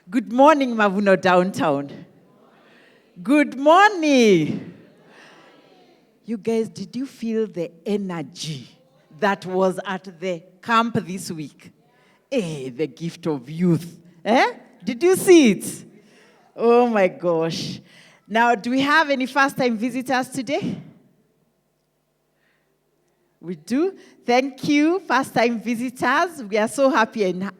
Good morning, Mavuno Downtown. Good morning. You guys, did you feel the energy that was at the camp this week? The gift of youth. Did you see it? Oh my gosh. Now, do we have any first-time visitors today? We do. Thank you, first-time visitors. We are so happy and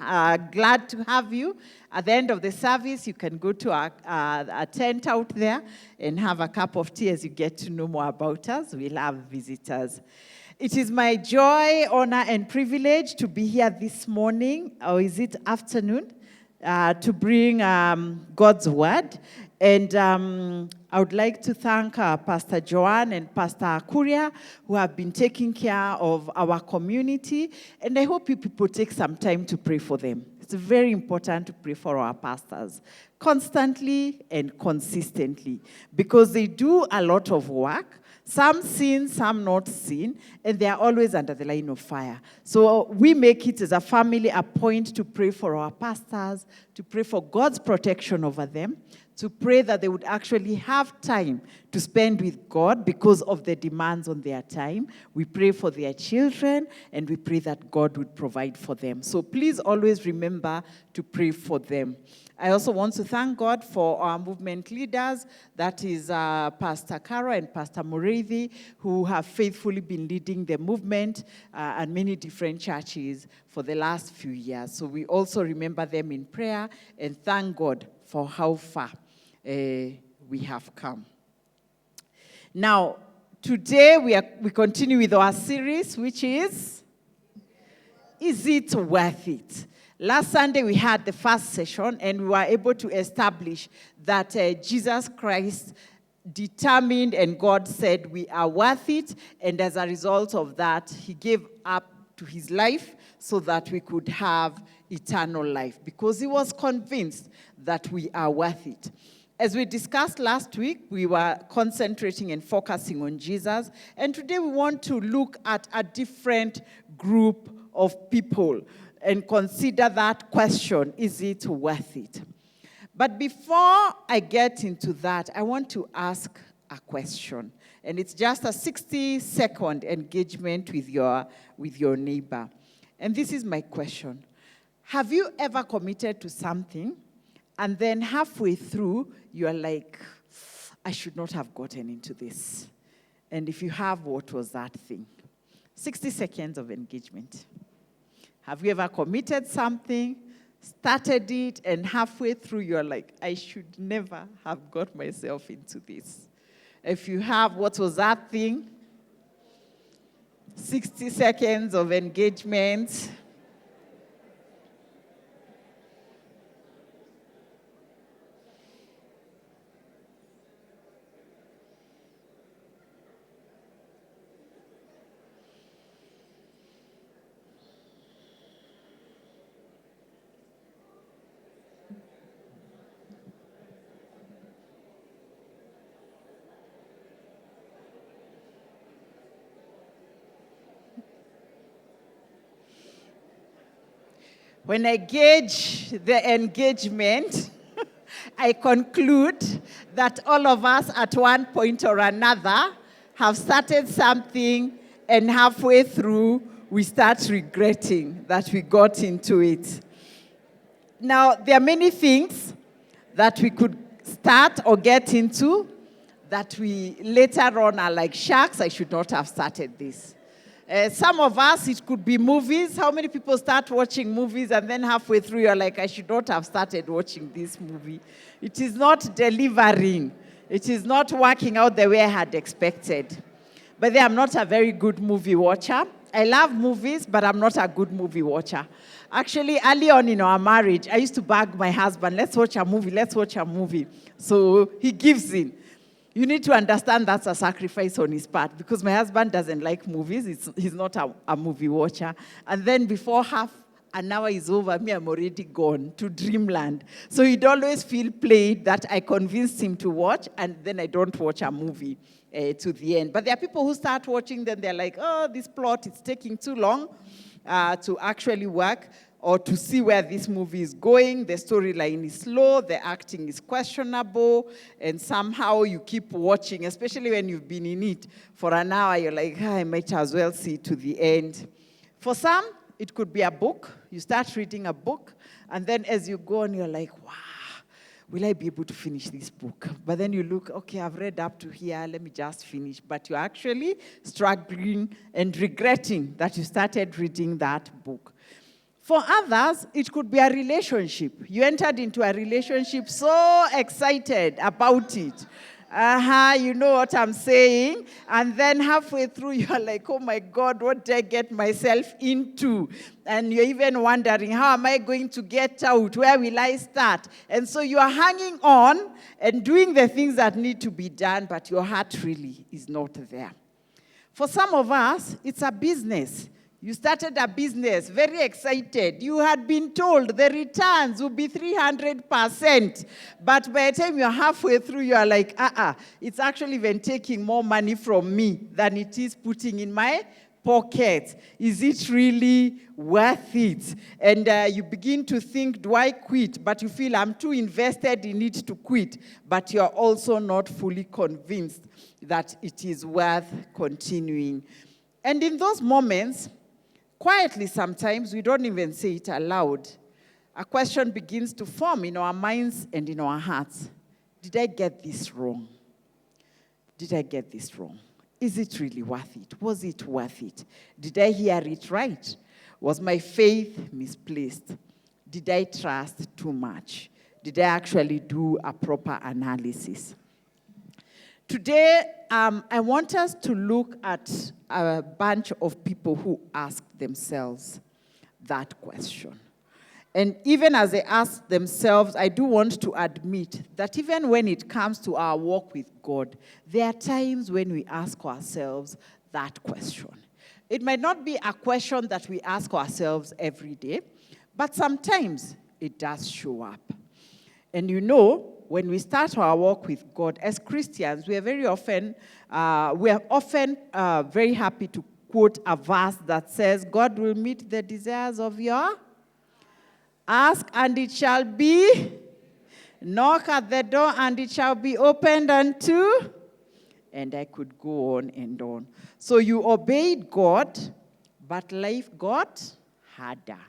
glad to have you. At the end of the service, you can go to our tent out there and have a cup of tea as you get to know more about us. We love visitors. It is my joy, honor, and privilege to be here this morning, or is it afternoon, to bring God's word. And I would like to thank Pastor Joanne and Pastor Kuria, who have been taking care of our community. And I hope you people take some time to pray for them. It's very important to pray for our pastors constantly and consistently because they do a lot of work. Some seen, some not seen, and they are always under the line of fire. So we make it as a family a point to pray for our pastors, to pray for God's protection over them, to pray that they would actually have time to spend with God because of the demands on their time. We pray for their children, and we pray that God would provide for them. So please always remember to pray for them. I also want to thank God for our movement leaders, that is Pastor Kara and Pastor Mureithi, who have faithfully been leading the movement and many different churches for the last few years. So we also remember them in prayer and thank God for how far we have come. Now, today we continue with our series, which is it worth it? Last Sunday, we had the first session, and we were able to establish that Jesus Christ determined and God said we are worth it, and as a result of that, he gave up to his life so that we could have eternal life, because he was convinced that we are worth it. As we discussed last week, we were concentrating and focusing on Jesus, and today we want to look at a different group of people and consider that question, is it worth it? But before I get into that, I want to ask a question. And it's just a 60-second engagement with your neighbor. And this is my question. Have you ever committed to something, and then halfway through, you're like, I should not have gotten into this? And if you have, what was that thing? 60 seconds of engagement. Have you ever committed something, started it, and halfway through you're like, I should never have got myself into this? If you have, what was that thing? 60 seconds of engagement. When I gauge the engagement, I conclude that all of us at one point or another have started something, and halfway through, we start regretting that we got into it. Now, there are many things that we could start or get into that we later on are like, shucks, I should not have started this. Some of us, it could be movies. How many people start watching movies and then halfway through you're like, I should not have started watching this movie? It is not delivering. It is not working out the way I had expected. But then I'm not a very good movie watcher. I love movies, but I'm not a good movie watcher. Actually, early on in our marriage, I used to beg my husband, let's watch a movie. So he gives in. You need to understand that's a sacrifice on his part, because my husband doesn't like movies. He's not a movie watcher. And then before half an hour is over, I'm already gone to dreamland. So he'd always feel played that I convinced him to watch, and then I don't watch a movie to the end. But there are people who start watching, then they're like, oh, this plot is taking too long to actually work. or to see where this movie is going. The storyline is slow, the acting is questionable, and somehow you keep watching, especially when you've been in it for an hour. You're like, I might as well see to the end. For some, it could be a book. You start reading a book, and then as you go on, you're like, wow, will I be able to finish this book? But then you look, okay, I've read up to here, let me just finish. But you're actually struggling and regretting that you started reading that book. For others, it could be a relationship. You entered into a relationship so excited about it. You know what I'm saying? And then halfway through, you're like, oh my God, what did I get myself into? And you're even wondering, how am I going to get out? Where will I start? And so you are hanging on and doing the things that need to be done, but your heart really is not there. For some of us, it's a business. You started a business, very excited. You had been told the returns will be 300%. But by the time you're halfway through, you're like, it's actually even taking more money from me than it is putting in my pocket. Is it really worth it? And you begin to think, do I quit? But you feel I'm too invested in it to quit. But you're also not fully convinced that it is worth continuing. And in those moments, quietly sometimes, we don't even say it aloud, a question begins to form in our minds and in our hearts. Did I get this wrong? Did I get this wrong? Is it really worth it? Was it worth it? Did I hear it right? Was my faith misplaced? Did I trust too much? Did I actually do a proper analysis? Today, I want us to look at a bunch of people who asked themselves that question. And even as they ask themselves, I do want to admit that even when it comes to our walk with God, there are times when we ask ourselves that question. It might not be a question that we ask ourselves every day, but sometimes it does show up. And you know, when we start our walk with God, as Christians, we are often very happy to quote a verse that says, God will meet the desires of your ask and it shall be, knock at the door and it shall be opened unto, and I could go on and on. So you obeyed God, but life got harder.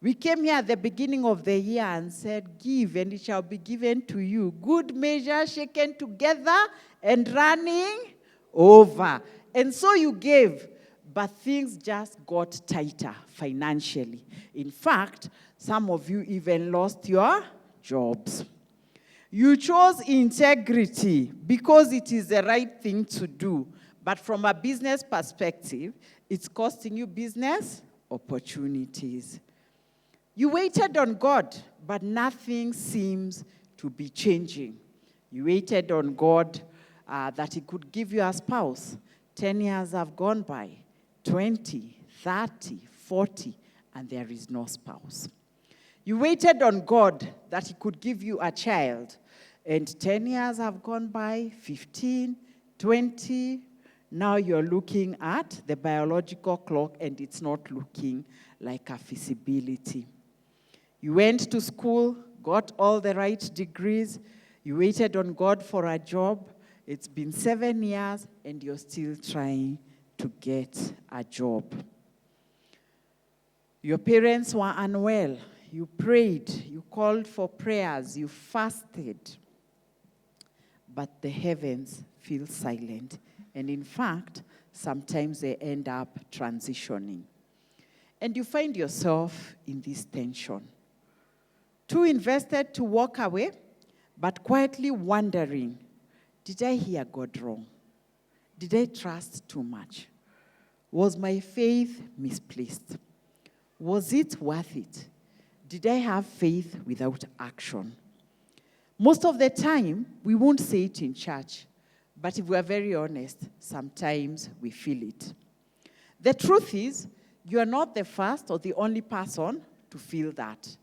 We came here at the beginning of the year and said, give and it shall be given to you. Good measure shaken together and running over. And so you gave, but things just got tighter financially. In fact, some of you even lost your jobs. You chose integrity because it is the right thing to do. But from a business perspective, it's costing you business opportunities. You waited on God, but nothing seems to be changing. You waited on God that He could give you a spouse. 10 years have gone by, 20, 30, 40, and there is no spouse. You waited on God that He could give you a child, and 10 years have gone by, 15, 20. Now you're looking at the biological clock, and it's not looking like a feasibility. You went to school, got all the right degrees. You waited on God for a job. It's been 7 years, and you're still trying to get a job. Your parents were unwell. You prayed. You called for prayers. You fasted. But the heavens feel silent. And in fact, sometimes they end up transitioning. And you find yourself in this tension. Too invested to walk away, but quietly wondering, did I hear God wrong? Did I trust too much? Was my faith misplaced? Was it worth it? Did I have faith without action? Most of the time, we won't say it in church, but if we're very honest, sometimes we feel it. The truth is, you are not the first or the only person to feel that.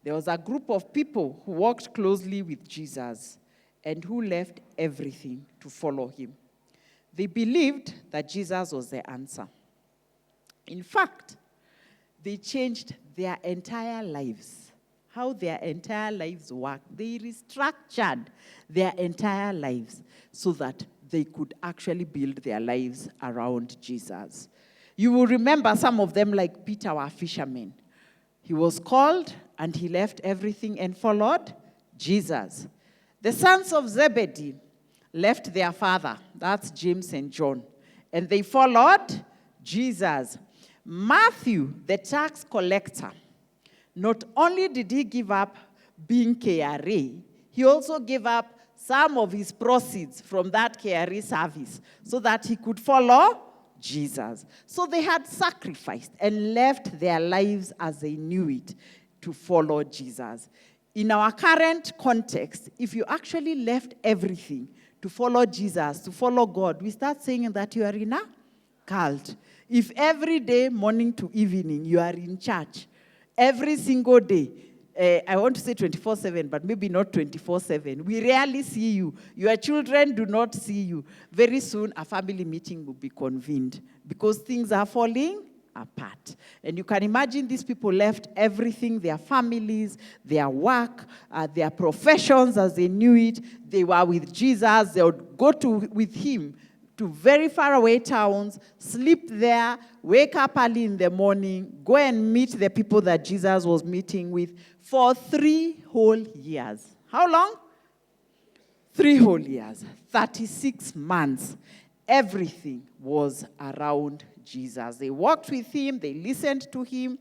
There was a group of people who walked closely with Jesus and who left everything to follow Him. They believed that Jesus was the answer. In fact, they changed their entire lives, how their entire lives work. They restructured their entire lives so that they could actually build their lives around Jesus. You will remember some of them, like Peter, our fisherman. He was called and he left everything and followed Jesus. The sons of Zebedee left their father, that's James and John, and they followed Jesus. Matthew, the tax collector, not only did he give up being KRA, he also gave up some of his proceeds from that KRA service so that he could follow Jesus. So they had sacrificed and left their lives as they knew it to follow Jesus. In our current context, if you actually left everything to follow Jesus, to follow God, we start saying that you are in a cult. If every day, morning to evening, you are in church, every single day, I want to say 24/7, but maybe not 24/7. We rarely see you. Your children do not see you. Very soon, a family meeting will be convened because things are falling apart. And you can imagine these people left everything, their families, their work, their professions as they knew it. They were with Jesus. They would go with him to very far away towns, sleep there, wake up early in the morning, go and meet the people that Jesus was meeting with for 3 whole years. How long? 3 whole years, 36 months. Everything was around Jesus. They walked with him, they listened to him,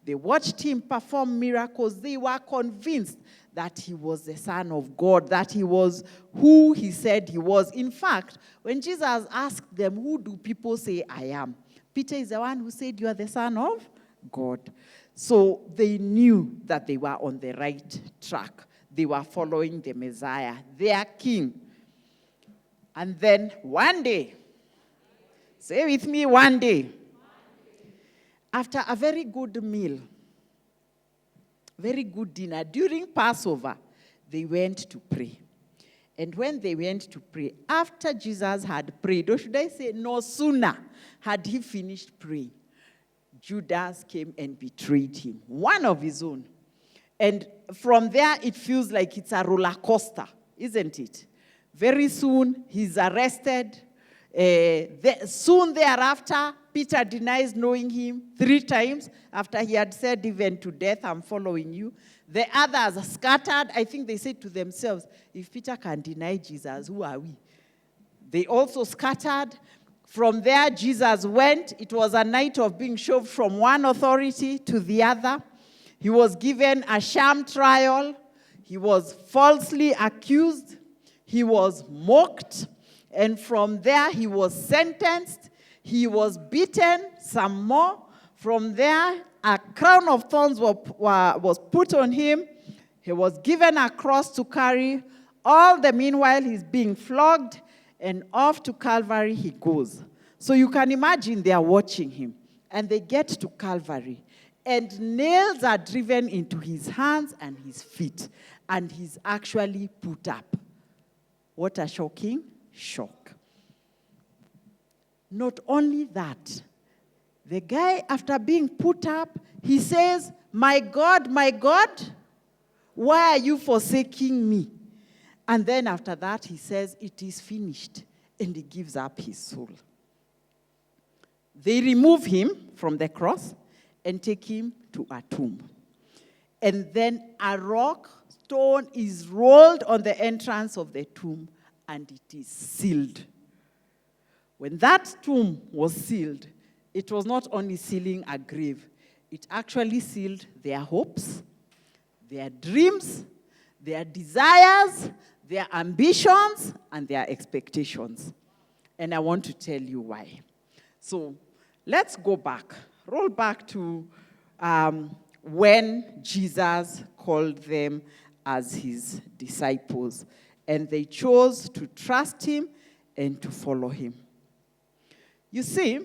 they watched him perform miracles. They were convinced that he was the Son of God, that he was who he said he was. In fact, when Jesus asked them, who do people say I am? Peter is the one who said, you are the Son of God. So they knew that they were on the right track. They were following the Messiah, their king. And then one day, say with me, one day, after a very good meal, very good dinner, during Passover, they went to pray. And when they went to pray, after Jesus had prayed, or should I say, no sooner had he finished praying, Judas came and betrayed him, one of his own. And from there, it feels like it's a roller coaster, isn't it? Very soon, he's arrested. Soon thereafter, Peter denies knowing him 3 times after he had said, even to death, I'm following you. The others are scattered. I think they said to themselves, if Peter can deny Jesus, who are we? They also scattered. From there, Jesus went. It was a night of being shoved from one authority to the other. He was given a sham trial. He was falsely accused. He was mocked. And from there, he was sentenced. He was beaten some more. From there, a crown of thorns was put on him. He was given a cross to carry. All the meanwhile, he's being flogged, and off to Calvary he goes. So you can imagine they are watching him. And they get to Calvary, and nails are driven into his hands and his feet. And he's actually put up. What a shocking shock. Not only that, the guy, after being put up, he says, my God, why are you forsaking me? And then after that, he says, it is finished. And he gives up his soul. They remove him from the cross and take him to a tomb. And then a stone is rolled on the entrance of the tomb, and it is sealed. When that tomb was sealed, it was not only sealing a grave, it actually sealed their hopes, their dreams, their desires, their ambitions, and their expectations. And I want to tell you why. So let's go back, roll back to when Jesus called them as his disciples, and they chose to trust him and to follow him. You see,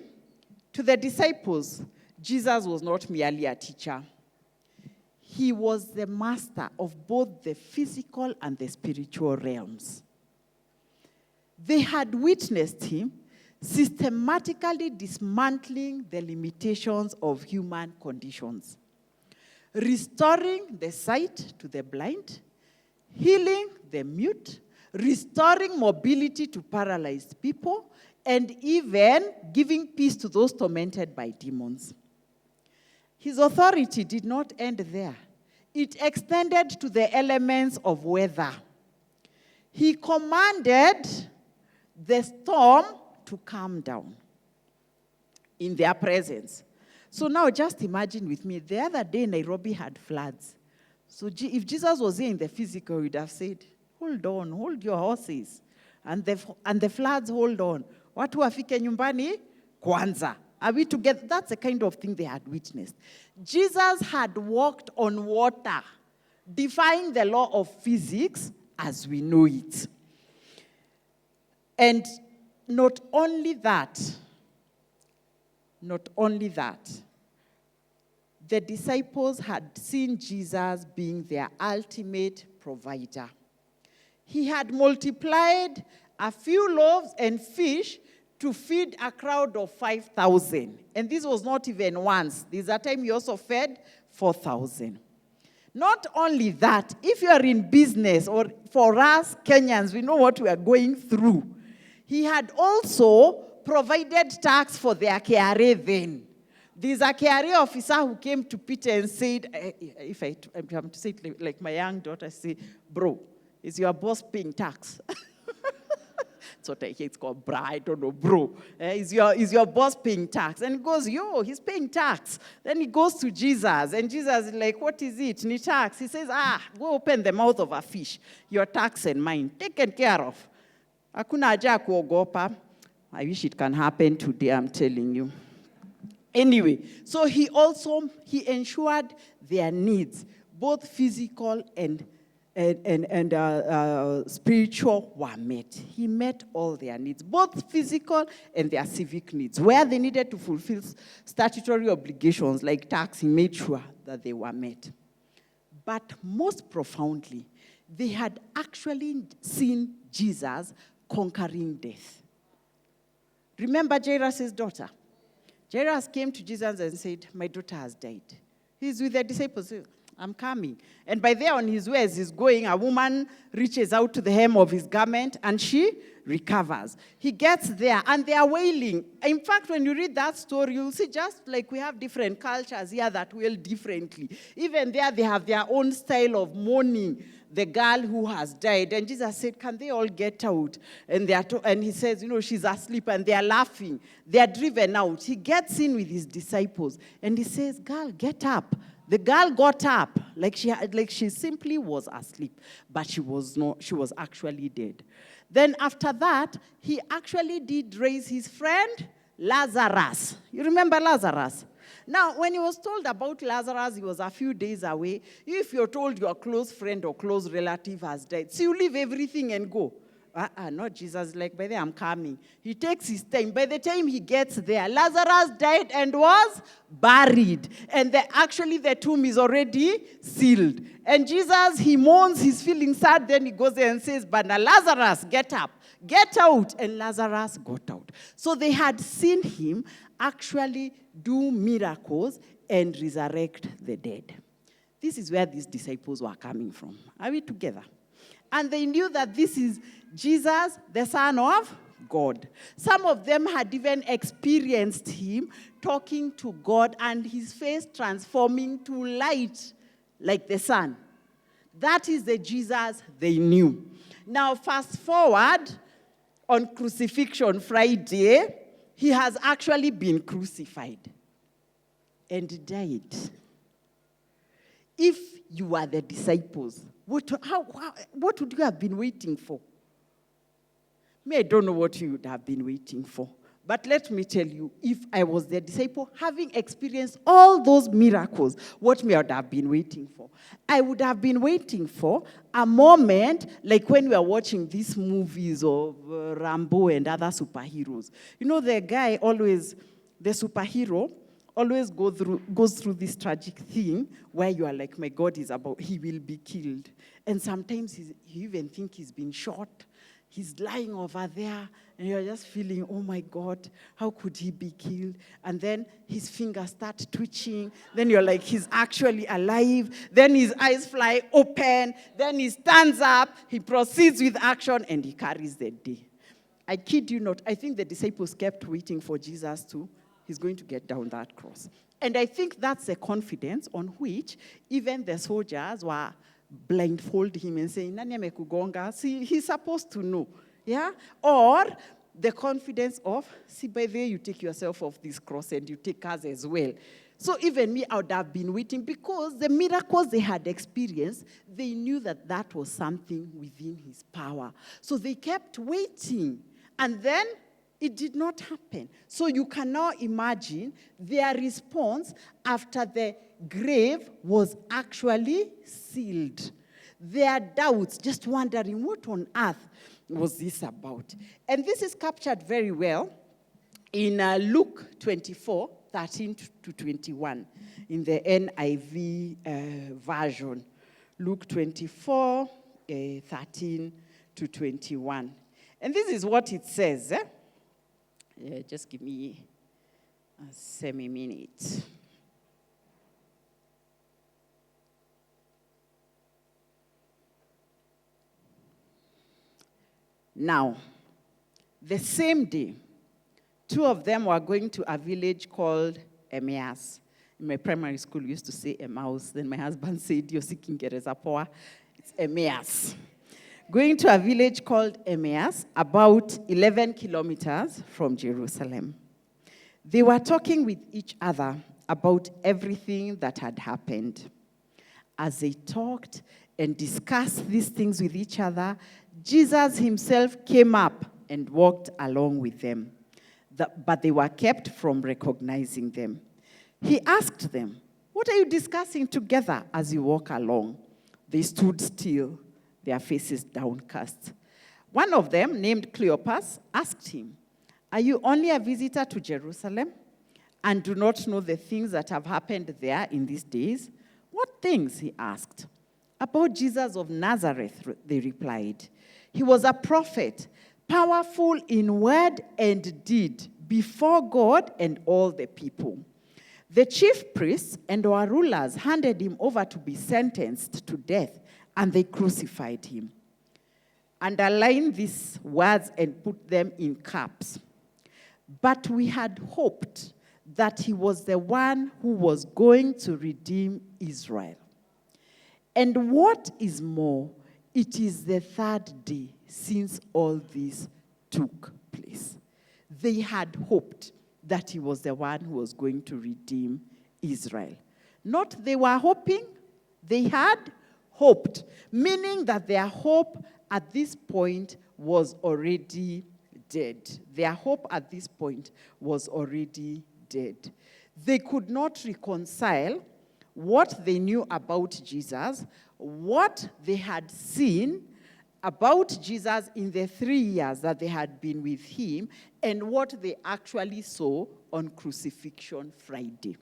to the disciples, Jesus was not merely a teacher. He was the master of both the physical and the spiritual realms. They had witnessed him systematically dismantling the limitations of human conditions. restoring the sight to the blind, healing the mute, restoring mobility to paralyzed people, and even giving peace to those tormented by demons. His authority did not end there. It extended to the elements of weather. He commanded the storm to calm down in their presence. So now just imagine with me, the other day Nairobi had floods. So if Jesus was here in the physical, he would have said, hold on, hold your horses. And the floods, hold on. Watu wafike nyumbani kwanza. Are we together? That's the kind of thing they had witnessed. Jesus had walked on water, defying the law of physics as we know it. And not only that, the disciples had seen Jesus being their ultimate provider. He had multiplied a few loaves and fish to feed a crowd of 5,000. And this was not even once. There's a time he also fed 4,000. Not only that, if you are in business, or for us Kenyans, we know what we are going through. He had also provided tax for their KRA then. There's a KRA officer who came to Peter and said, if I have to say it like my young daughter, say, bro, is your boss paying tax? That's what I hear, it's called bra, I don't know, bro. Is your boss paying tax? And he goes, he's paying tax. Then he goes to Jesus, and Jesus is like, what is it? Ni tax. He says, go open the mouth of a fish. Your tax and mine, taken care of. Hakuna haja kuogopa. I wish it can happen today, I'm telling you. Anyway, so he ensured their needs, both physical and spiritual were met. He met all their needs, both physical and their civic needs. Where they needed to fulfill statutory obligations like tax, he made sure that they were met. But most profoundly, they had actually seen Jesus conquering death. Remember Jairus' daughter? Jairus came to Jesus and said, my daughter has died. He's with the disciples. I'm coming. And by there on his way as he's going, a woman reaches out to the hem of his garment and she recovers. He gets there and they are wailing. In fact, when you read that story, you'll see just like we have different cultures here that wail differently. Even there, they have their own style of mourning the girl who has died. And Jesus said, can they all get out? And and he says, she's asleep, and they are laughing. They are driven out. He gets in with his disciples and he says, girl, get up. The girl got up, like she simply was asleep, but she was actually dead. Then after that, he actually did raise his friend Lazarus. You remember Lazarus? Now, when he was told about Lazarus, he was a few days away. If you're told your close friend or close relative has died, so you leave everything and go. Not Jesus, like, by the way, I'm coming. He takes his time. By the time he gets there, Lazarus died and was buried. And actually the tomb is already sealed. And Jesus, he mourns, he's feeling sad. Then he goes there and says, but now Lazarus, get up, get out. And Lazarus got out. So they had seen him actually do miracles and resurrect the dead. This is where these disciples were coming from. Are we together? And they knew that this is Jesus, the Son of God. Some of them had even experienced him talking to God and his face transforming to light like the sun. That is the Jesus they knew. Now, fast forward on Crucifixion Friday, he has actually been crucified and died. If you were the disciples, what would you have been waiting for? I don't know what you would have been waiting for. But let me tell you, if I was the disciple, having experienced all those miracles, what may I have been waiting for? I would have been waiting for a moment like when we are watching these movies of Rambo and other superheroes. The guy always, the superhero, always goes through this tragic thing where you are like, my God is he will be killed. And sometimes you even think he's been shot. He's lying over there, and you're just feeling, oh my God, how could he be killed? And then his fingers start twitching. Then you're like, he's actually alive. Then his eyes fly open. Then he stands up. He proceeds with action, and he carries the day. I kid you not. I think the disciples kept waiting for Jesus to. He's going to get down that cross. And I think that's the confidence on which even the soldiers were blindfold him and saying, Nani amekugonga? See, he's supposed to know. Yeah? Or the confidence of, see, by the way, you take yourself off this cross and you take us as well. So even me, I would have been waiting because the miracles they had experienced, they knew that that was something within his power. So they kept waiting. And then it did not happen. So you can now imagine their response after the grave was actually sealed. Their doubts, just wondering, what on earth was this about? And this is captured very well in Luke 24, 13 to 21, in the NIV version. Luke 24, 13 to 21. And this is what it says. Just give me a semi-minute. Now, the same day, two of them were going to a village called Emmaus. In my primary school, we used to say Emmaus. Then my husband said, you're seeking Power. It's Emmaus. Going to a village called Emmaus, about 11 kilometers from Jerusalem. They were talking with each other about everything that had happened. As they talked and discussed these things with each other, Jesus himself came up and walked along with them. But they were kept from recognizing them. He asked them, what are you discussing together as you walk along? They stood still, their faces downcast. One of them, named Cleopas, asked him, are you only a visitor to Jerusalem and do not know the things that have happened there in these days? What things? He asked. About Jesus of Nazareth, they replied. He was a prophet, powerful in word and deed before God and all the people. The chief priests and our rulers handed him over to be sentenced to death, and they crucified him. Underline these words and put them in caps. But we had hoped that he was the one who was going to redeem Israel. And what is more, it is the third day since all this took place. They had hoped that he was the one who was going to redeem Israel. Not they were hoping, they had hoped, meaning that their hope at this point was already dead. Their hope at this point was already dead. They could not reconcile what they knew about Jesus, what they had seen about Jesus in the 3 years that they had been with him, and what they actually saw on Crucifixion Friday.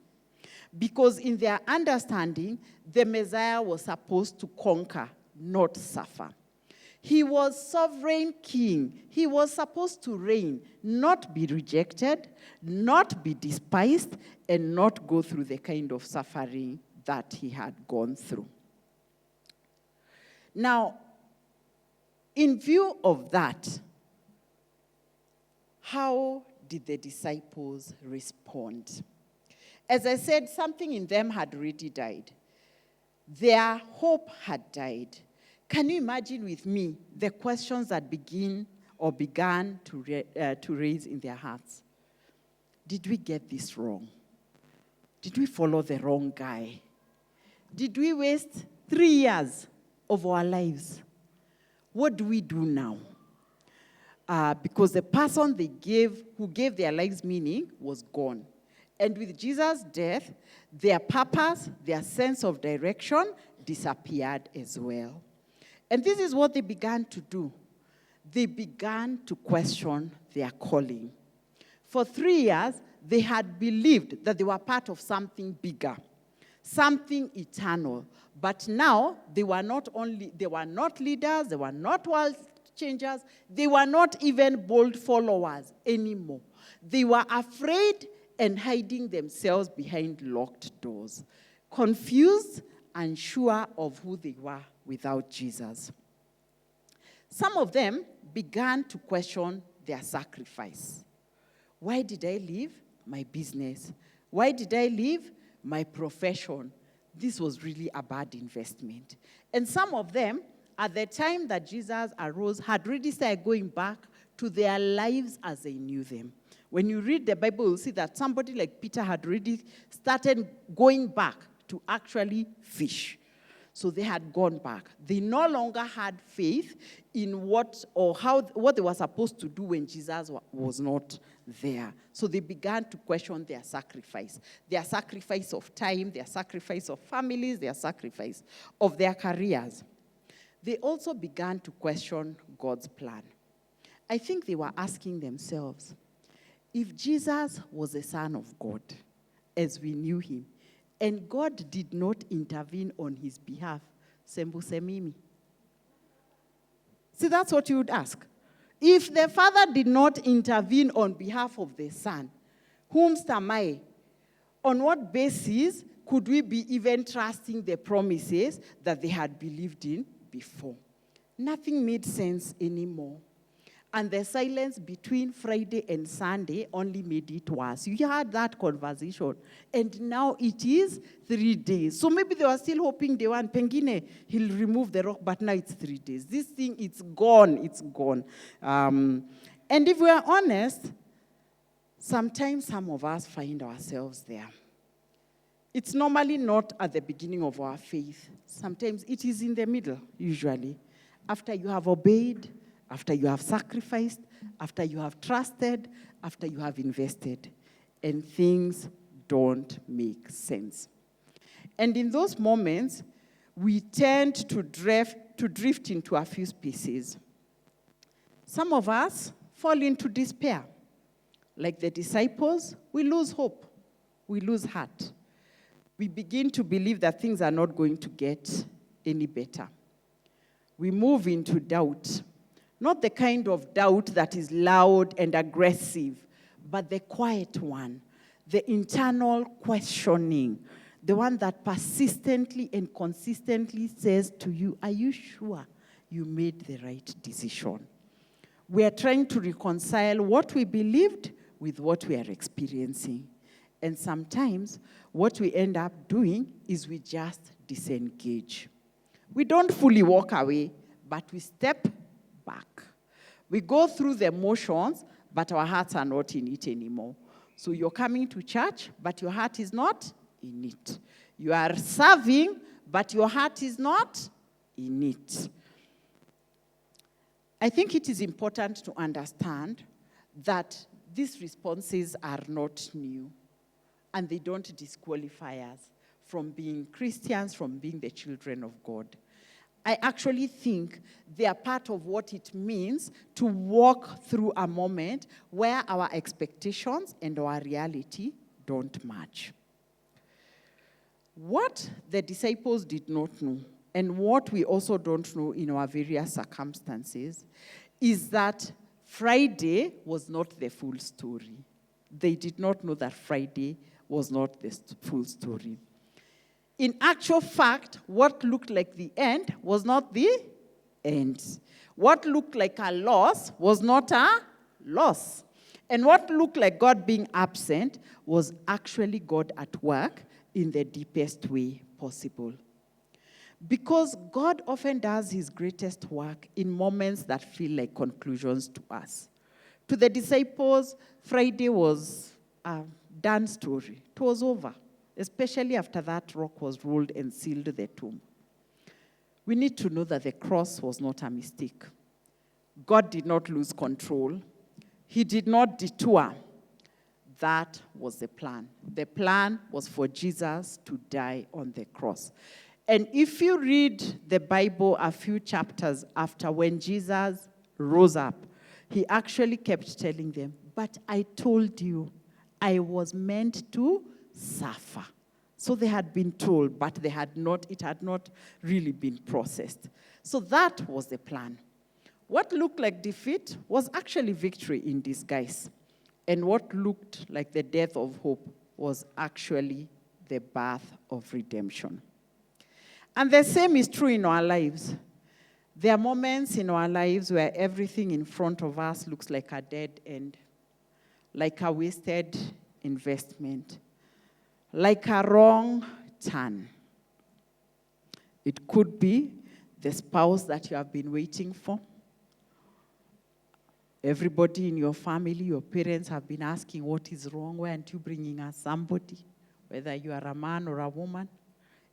Because in their understanding, the Messiah was supposed to conquer, not suffer. He was sovereign king. He was supposed to reign, not be rejected, not be despised, and not go through the kind of suffering that he had gone through. Now, in view of that, how did the disciples respond? As I said, something in them had already died. Their hope had died. Can you imagine with me the questions that began to raise in their hearts? Did we get this wrong? Did we follow the wrong guy? Did we waste 3 years of our lives? What do we do now? Because the person who gave their lives meaning was gone. And with Jesus' death, their purpose, their sense of direction disappeared as well. And this is what they began to do. They began to question their calling. For 3 years, they had believed that they were part of something bigger, something eternal. But now, they were not leaders, they were not world changers. They were not even bold followers anymore. They were afraid and hiding themselves behind locked doors, confused, unsure of who they were without Jesus. Some of them began to question their sacrifice. Why did I leave my business? Why did I leave my profession? This was really a bad investment. And some of them, at the time that Jesus arose, had already started going back to their lives as they knew them. When you read the Bible, you'll see that somebody like Peter had already started going back to actually fish. So they had gone back. They no longer had faith in what they were supposed to do when Jesus was not there. So they began to question their sacrifice of time, their sacrifice of families, their sacrifice of their careers. They also began to question God's plan. I think they were asking themselves, if Jesus was the Son of God, as we knew him, and God did not intervene on his behalf, sembuse mimi. See, that's what you would ask. If the Father did not intervene on behalf of the Son, whomst am I? On what basis could we be even trusting the promises that they had believed in before? Nothing made sense anymore. And the silence between Friday and Sunday only made it worse. You had that conversation. And now it is 3 days. So maybe they were still hoping day one, Pengine, he'll remove the rock, but now it's 3 days. This thing, it's gone. It's gone. And if we are honest, sometimes some of us find ourselves there. It's normally not at the beginning of our faith. Sometimes it is in the middle, usually. After you have obeyed, after you have sacrificed, after you have trusted, after you have invested, and things don't make sense. And in those moments, we tend to drift into a few spaces. Some of us fall into despair. Like the disciples, we lose hope. We lose heart. We begin to believe that things are not going to get any better. We move into doubt. Not the kind of doubt that is loud and aggressive, but the quiet one, the internal questioning, the one that persistently and consistently says to you, are you sure you made the right decision? We are trying to reconcile what we believed with what we are experiencing. And sometimes what we end up doing is we just disengage. We don't fully walk away, but we step back. We go through the motions, but our hearts are not in it anymore. So you're coming to church, but your heart is not in it. You are serving, but your heart is not in it. I think it is important to understand that these responses are not new, and they don't disqualify us from being Christians, from being the children of God. I actually think they are part of what it means to walk through a moment where our expectations and our reality don't match. What the disciples did not know, and what we also don't know in our various circumstances, is that Friday was not the full story. They did not know that Friday was not the full story. In actual fact, what looked like the end was not the end. What looked like a loss was not a loss. And what looked like God being absent was actually God at work in the deepest way possible. Because God often does his greatest work in moments that feel like conclusions to us. To the disciples, Friday was a done story. It was over. Especially after that rock was rolled and sealed the tomb. We need to know that the cross was not a mistake. God did not lose control. He did not detour. That was the plan. The plan was for Jesus to die on the cross. And if you read the Bible a few chapters after, when Jesus rose up, he actually kept telling them, but I told you, I was meant to suffer. So they had been told, but it had not really been processed. So that was the plan. What looked like defeat was actually victory in disguise. And what looked like the death of hope was actually the birth of redemption. And the same is true in our lives. There are moments in our lives where everything in front of us looks like a dead end, like a wasted investment, like a wrong turn. It could be the spouse that you have been waiting for. Everybody in your family, your parents have been asking, what is wrong? Why aren't you bringing us somebody? Whether you are a man or a woman,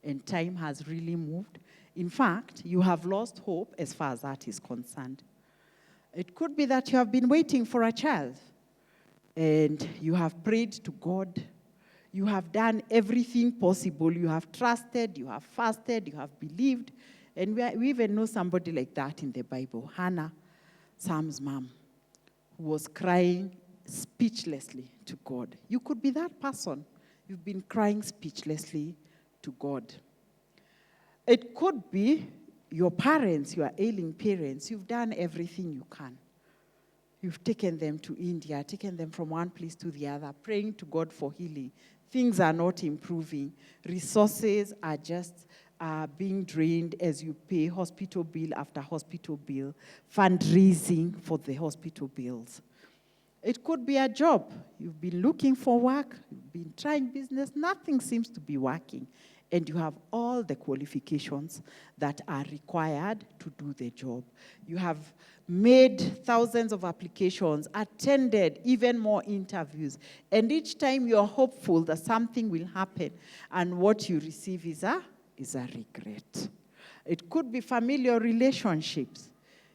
and time has really moved. In fact, you have lost hope as far as that is concerned. It could be that you have been waiting for a child, and you have prayed to God. You have done everything possible. You have trusted, you have fasted, you have believed. And we even know somebody like that in the Bible, Hannah, Sam's mom, who was crying speechlessly to God. You could be that person. You've been crying speechlessly to God. It could be your parents, your ailing parents. You've done everything you can. You've taken them to India, taken them from one place to the other, praying to God for healing. Things are not improving. Resources are just being drained as you pay hospital bill after hospital bill, fundraising for the hospital bills. It could be a job. You've been looking for work, you've been trying business, nothing seems to be working. And you have all the qualifications that are required to do the job. You have made thousands of applications, attended even more interviews, and each time you're hopeful that something will happen, and what you receive is a regret. It could be familiar relationships.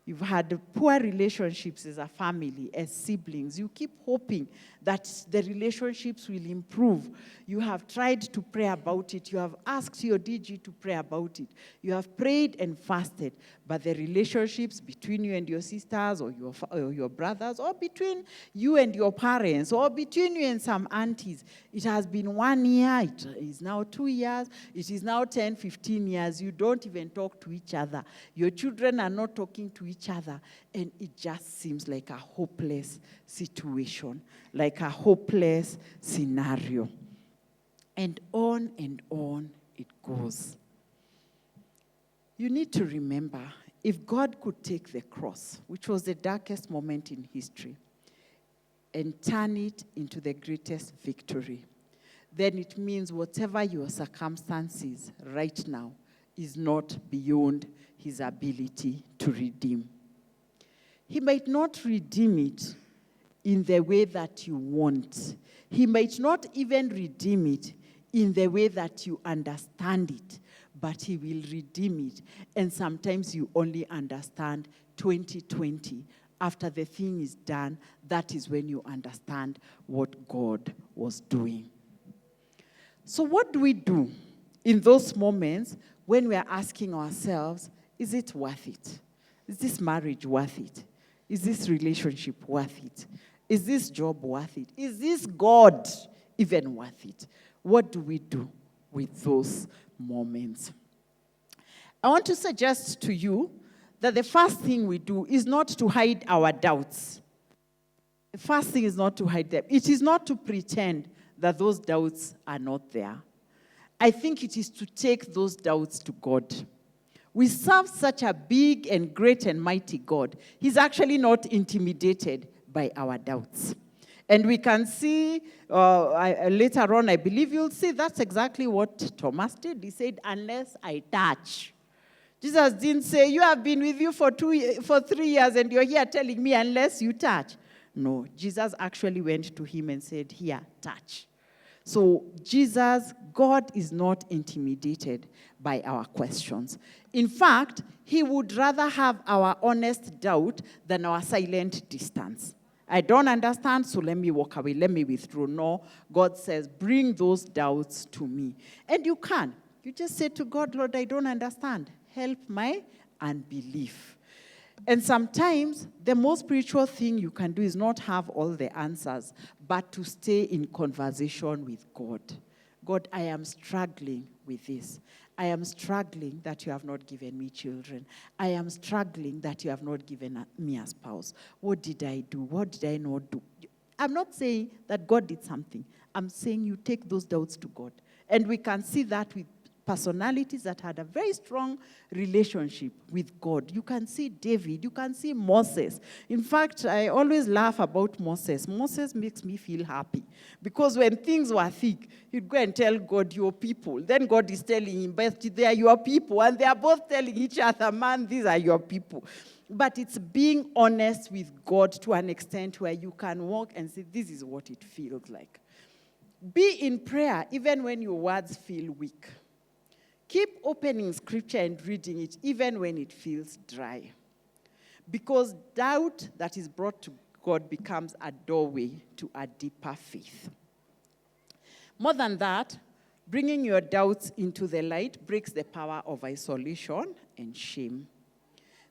You've had poor relationships as a family, as siblings. You keep hoping that the relationships will improve. You have tried to pray about it. You have asked your DG to pray about it. You have prayed and fasted, but the relationships between you and your sisters or your brothers, or between you and your parents, or between you and some aunties, it has been 1 year, it is now 2 years, it is now 10, 15 years. You don't even talk to each other. Your children are not talking to each other, and it just seems like a hopeless situation, like a hopeless scenario. And on it goes. You need to remember, if God could take the cross, which was the darkest moment in history, and turn it into the greatest victory, then it means whatever your circumstances right now is not beyond his ability to redeem. He might not redeem it in the way that you want. He might not even redeem it in the way that you understand it, but he will redeem it. And sometimes you only understand 2020. After the thing is done, that is when you understand what God was doing. So what do we do in those moments when we are asking ourselves, is it worth it? Is this marriage worth it? Is this relationship worth it? Is this job worth it? Is this God even worth it? What do we do with those moments? I want to suggest to you that the first thing we do is not to hide our doubts. The first thing is not to hide them. It is not to pretend that those doubts are not there. I think it is to take those doubts to God. We serve such a big and great and mighty God. He's actually not intimidated by our doubts. And we can see later on, I believe you'll see that's exactly what Thomas did. He said, unless I touch. Jesus didn't say, you have been with you for 3 years and you're here telling me unless you touch. No, Jesus actually went to him and said, here, touch. So Jesus, God is not intimidated by our questions. In fact, he would rather have our honest doubt than our silent distance. I don't understand, so let me walk away, let me withdraw. No, God says, bring those doubts to me. And you can. You just say to God, Lord, I don't understand. Help my unbelief. And sometimes the most spiritual thing you can do is not have all the answers, but to stay in conversation with God. God, I am struggling with this. I am struggling that you have not given me children. I am struggling that you have not given me a spouse. What did I do? What did I not do? I'm not saying that God did something. I'm saying you take those doubts to God. And we can see that with personalities that had a very strong relationship with God. You can see David, you can see Moses. In fact, I always laugh about Moses. Moses makes me feel happy because when things were thick, he'd go and tell God, your people. Then God is telling him, but they are your people. And they are both telling each other, man, these are your people. But it's being honest with God to an extent where you can walk and say, this is what it feels like. Be in prayer even when your words feel weak. Keep opening scripture and reading it even when it feels dry. Because doubt that is brought to God becomes a doorway to a deeper faith. More than that, bringing your doubts into the light breaks the power of isolation and shame.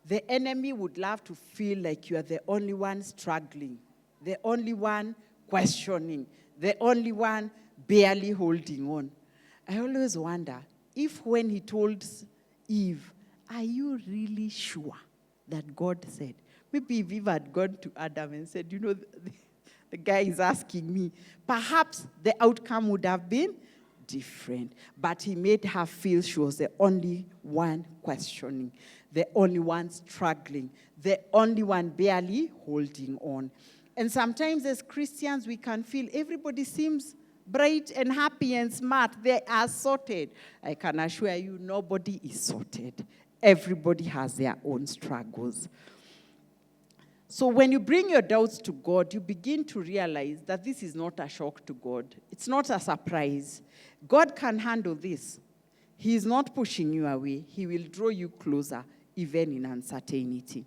The enemy would love to feel like you are the only one struggling, the only one questioning, the only one barely holding on. I always wonder, if when he told Eve, are you really sure that God said? Maybe if Eve had gone to Adam and said, the guy is asking me, perhaps the outcome would have been different. But he made her feel she was the only one questioning, the only one struggling, the only one barely holding on. And sometimes as Christians, we can feel everybody seems bright and happy and smart. They are sorted. I can assure you, nobody is sorted. Everybody has their own struggles. So when you bring your doubts to God, you begin to realize that this is not a shock to God. It's not a surprise. God can handle this. He is not pushing you away. He will draw you closer, even in uncertainty.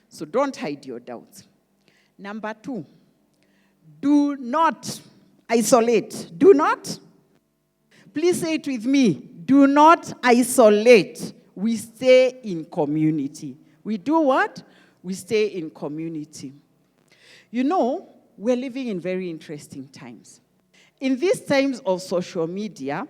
So don't hide your doubts. Number 2, do not isolate. Do not. Please say it with me. Do not isolate. We stay in community. We do what? We stay in community. We're living in very interesting times. In these times of social media,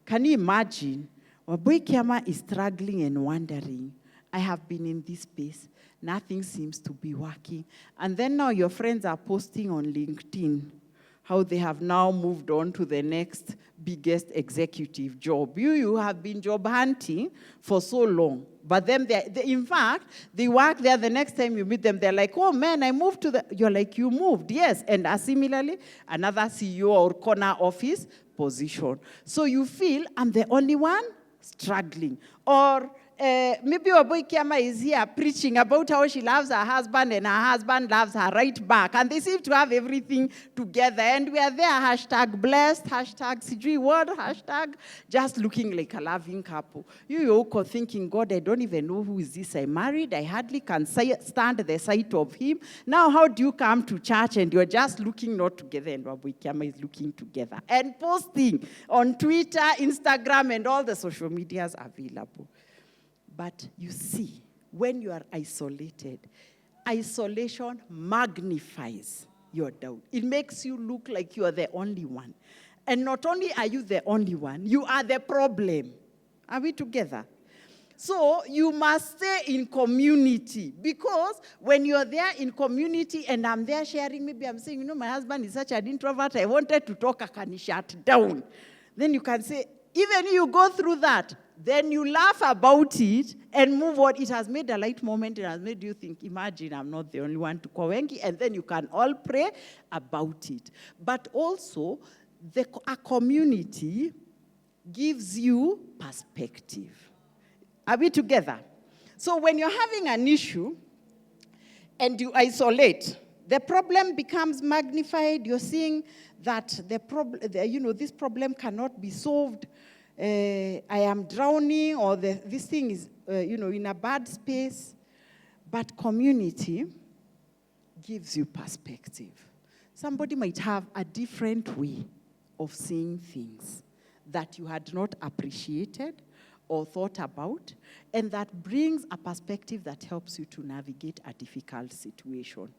can you imagine? Wabui Kiama is struggling and wondering, I have been in this space. Nothing seems to be working. And then now your friends are posting on LinkedIn how they have now moved on to the next biggest executive job. You have been job hunting for so long. But then, in fact, they work there. The next time you meet them, they're like, oh, man, I moved to the... You're like, you moved, yes. And similarly, another CEO or corner office position. So you feel, I'm the only one struggling. Or... maybe Wabui Kiama is here preaching about how she loves her husband and her husband loves her right back. And they seem to have everything together. And we are there, hashtag blessed, hashtag sijui word, hashtag just looking like a loving couple. You're thinking, God, I don't even know who is this I married. I hardly can stand the sight of him. Now, how do you come to church and you're just looking not together and Wabui Kiama is looking together? And posting on Twitter, Instagram, and all the social medias available. But you see, when you are isolated, isolation magnifies your doubt. It makes you look like you are the only one. And not only are you the only one, you are the problem. Are we together? So you must stay in community, because when you're there in community and I'm there sharing, maybe I'm saying, my husband is such an introvert, I wanted to talk, I can shut down. Then you can say, even you go through that, then you laugh about it and move on. It has made a light moment. It has made you think, imagine I'm not the only one to Kwawengi, and then you can all pray about it. But also, a community gives you perspective. Are we together? So when you're having an issue and you isolate, the problem becomes magnified. You're seeing that this problem cannot be solved. I am drowning, or this thing is, in a bad space. But community gives you perspective. Somebody might have a different way of seeing things that you had not appreciated or thought about, and that brings a perspective that helps you to navigate a difficult situation.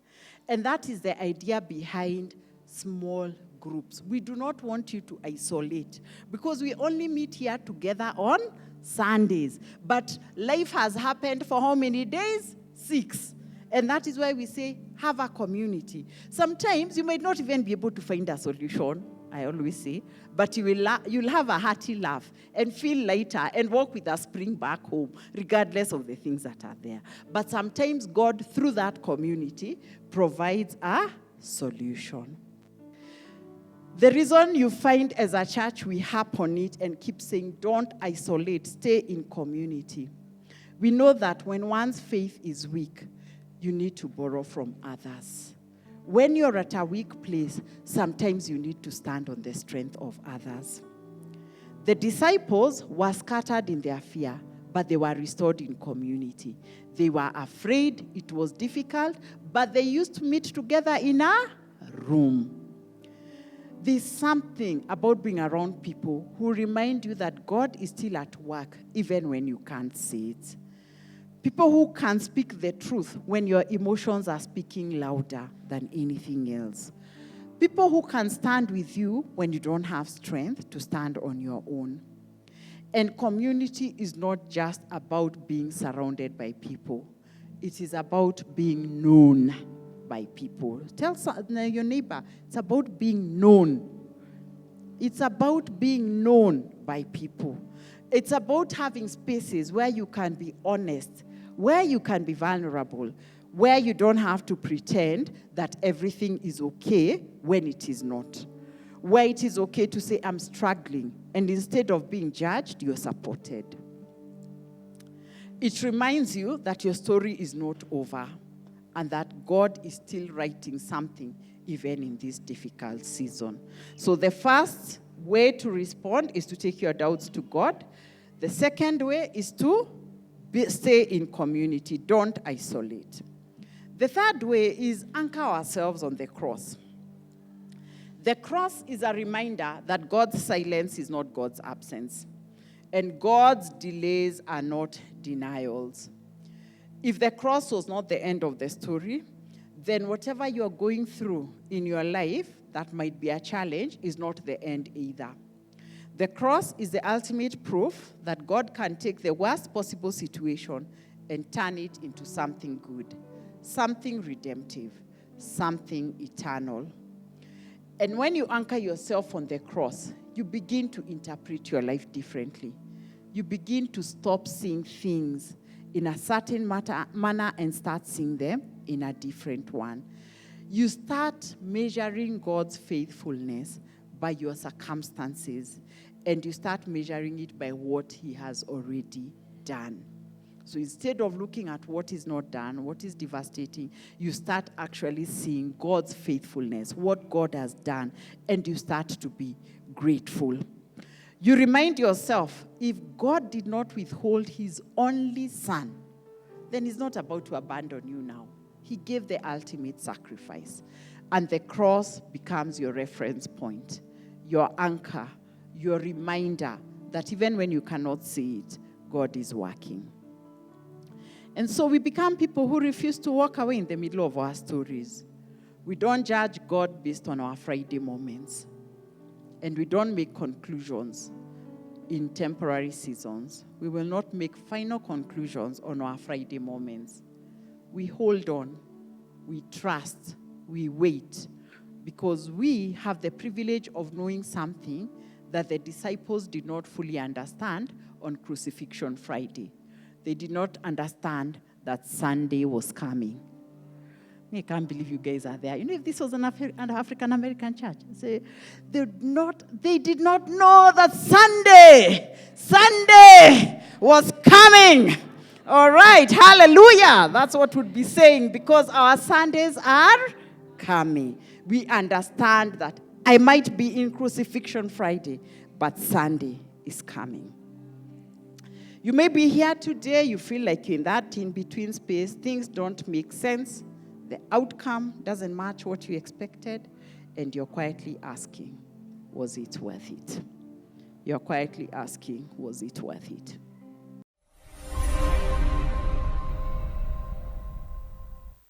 And that is the idea behind small groups. We do not want you to isolate because we only meet here together on Sundays. But life has happened for how many days? 6. And that is why we say, have a community. Sometimes you might not even be able to find a solution, I always say, but you'll have a hearty laugh and feel lighter and walk with a spring back home, regardless of the things that are there. But sometimes God, through that community, provides a solution. The reason you find as a church we harp on it and keep saying, don't isolate, stay in community. We know that when one's faith is weak, you need to borrow from others. When you're at a weak place, sometimes you need to stand on the strength of others. The disciples were scattered in their fear, but they were restored in community. They were afraid, it was difficult, but they used to meet together in a room. There's something about being around people who remind you that God is still at work, even when you can't see it. People who can speak the truth when your emotions are speaking louder than anything else. People who can stand with you when you don't have strength to stand on your own. And community is not just about being surrounded by people. It is about being known by people. Tell your neighbor, it's about being known. It's about being known by people. It's about having spaces where you can be honest, where you can be vulnerable, where you don't have to pretend that everything is okay when it is not. Where it is okay to say, I'm struggling, and instead of being judged, you're supported. It reminds you that your story is not over and that God is still writing something even in this difficult season. So the first way to respond is to take your doubts to God. The second way is to stay in community. Don't isolate. The third way is anchor ourselves on the cross. The cross is a reminder that God's silence is not God's absence, and God's delays are not denials. If the cross was not the end of the story, then whatever you are going through in your life that might be a challenge is not the end either. The cross is the ultimate proof that God can take the worst possible situation and turn it into something good, something redemptive, something eternal. And when you anchor yourself on the cross, you begin to interpret your life differently. You begin to stop seeing things in a certain manner and start seeing them in a different one. You start measuring God's faithfulness by your circumstances, and you start measuring it by what he has already done. So instead of looking at what is not done, what is devastating, you start actually seeing God's faithfulness, what God has done, and you start to be grateful. You remind yourself, if God did not withhold his only son, then he's not about to abandon you now. He gave the ultimate sacrifice. And the cross becomes your reference point, your anchor, your reminder that even when you cannot see it, God is working. And so we become people who refuse to walk away in the middle of our stories. We don't judge God based on our Friday moments. And we don't make conclusions in temporary seasons. We will not make final conclusions on our Friday moments. We hold on, we trust, we wait, because we have the privilege of knowing something that the disciples did not fully understand on Crucifixion Friday. They did not understand that Sunday was coming. I can't believe you guys are there. You know, if this was an African-American church, they did not know that Sunday was coming. All right, hallelujah. That's what we'd be saying, because our Sundays are coming. We understand that I might be in Crucifixion Friday, but Sunday is coming. You may be here today, you feel like you're in that in-between space, things don't make sense, the outcome doesn't match what you expected, and you're quietly asking, was it worth it? You're quietly asking, was it worth it?